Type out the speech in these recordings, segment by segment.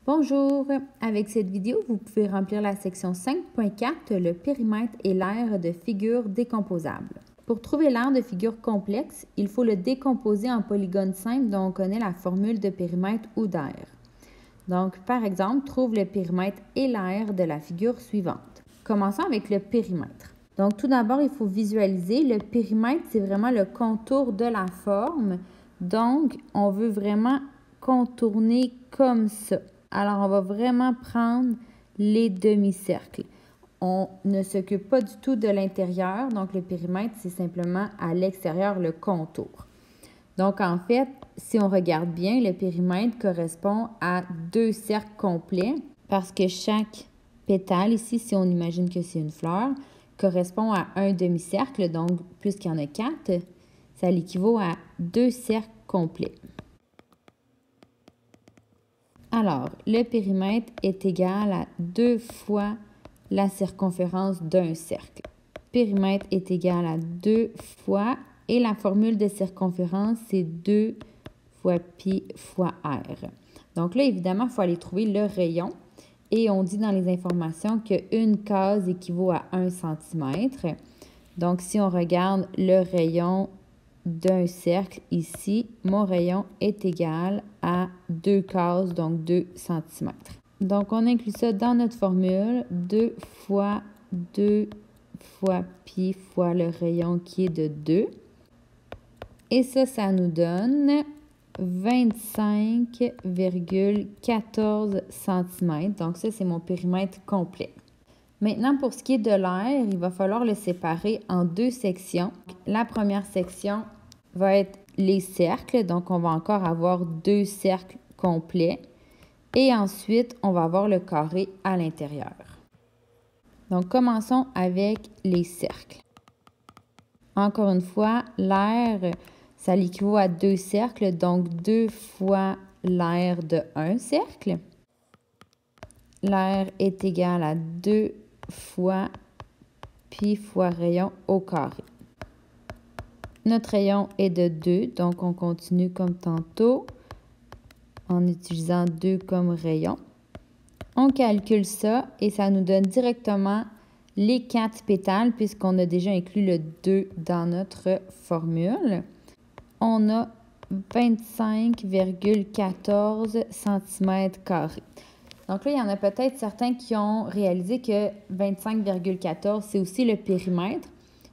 Bonjour! Avec cette vidéo, vous pouvez remplir la section 5.4, le périmètre et l'aire de figures décomposables. Pour trouver l'aire de figure complexe, il faut le décomposer en polygones simples dont on connaît la formule de périmètre ou d'aire. Donc, par exemple, trouve le périmètre et l'aire de la figure suivante. Commençons avec le périmètre. Donc, tout d'abord, il faut visualiser. Le périmètre, c'est vraiment le contour de la forme. Donc, on veut vraiment contourner comme ça. Alors, on va vraiment prendre les demi-cercles. On ne s'occupe pas du tout de l'intérieur, donc le périmètre, c'est simplement à l'extérieur le contour. Donc, en fait, si on regarde bien, le périmètre correspond à 2 cercles complets parce que chaque pétale, ici, si on imagine que c'est une fleur, correspond à un demi-cercle. Donc, puisqu'il y en a 4, ça l'équivaut à 2 cercles complets. Alors, le périmètre est égal à 2 fois la circonférence d'un cercle. Périmètre est égal à 2 fois, et la formule de circonférence, c'est 2 fois pi fois r. Donc là, évidemment, il faut aller trouver le rayon. Et on dit dans les informations qu'une case équivaut à 1 cm. Donc, si on regarde le rayon d'un cercle ici, mon rayon est égal à 2 cases, donc 2 cm. Donc, on inclut ça dans notre formule, 2 fois 2 fois pi fois le rayon qui est de 2. Et ça nous donne 25,14 cm. Donc, ça, c'est mon périmètre complet. Maintenant, pour ce qui est de l'aire, il va falloir le séparer en 2 sections. La première section va être les cercles. Donc, on va encore avoir 2 cercles complets. Et ensuite, on va avoir le carré à l'intérieur. Donc, commençons avec les cercles. Encore une fois, l'aire, ça l'équivaut à 2 cercles. Donc, 2 fois l'aire de 1 cercle. L'aire est égal à 2 fois pi fois rayon au carré. Notre rayon est de 2, donc on continue comme tantôt en utilisant 2 comme rayon. On calcule ça et ça nous donne directement les 4 pétales puisqu'on a déjà inclus le 2 dans notre formule. On a 25,14 cm². Donc là, il y en a peut-être certains qui ont réalisé que 25,14, c'est aussi le périmètre.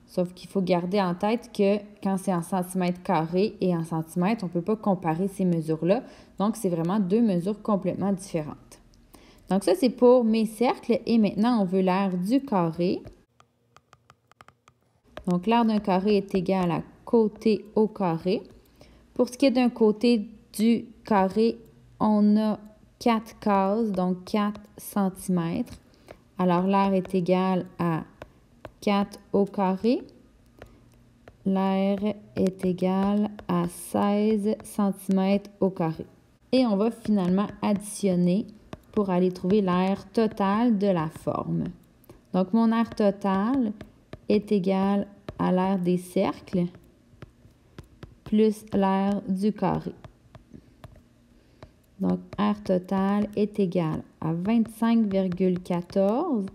Sauf qu'il faut garder en tête que quand c'est en centimètres carrés et en centimètres, on ne peut pas comparer ces mesures-là. Donc, c'est vraiment 2 mesures complètement différentes. Donc, ça, c'est pour mes cercles. Et maintenant, on veut l'aire du carré. Donc, l'aire d'un carré est égal à côté au carré. Pour ce qui est d'un côté du carré, on a 4 cases, donc 4 cm. Alors, l'aire est égale à 4 au carré. L'aire est égale à 16 cm au carré. Et on va finalement additionner pour aller trouver l'aire totale de la forme. Donc, mon aire totale est égale à l'aire des cercles plus l'aire du carré. Donc, aire totale est égale à 25,14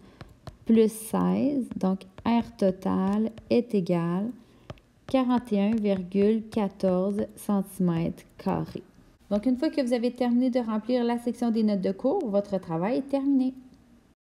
plus 16. Donc, aire totale est égale à 41,14 cm². Donc, une fois que vous avez terminé de remplir la section des notes de cours, votre travail est terminé.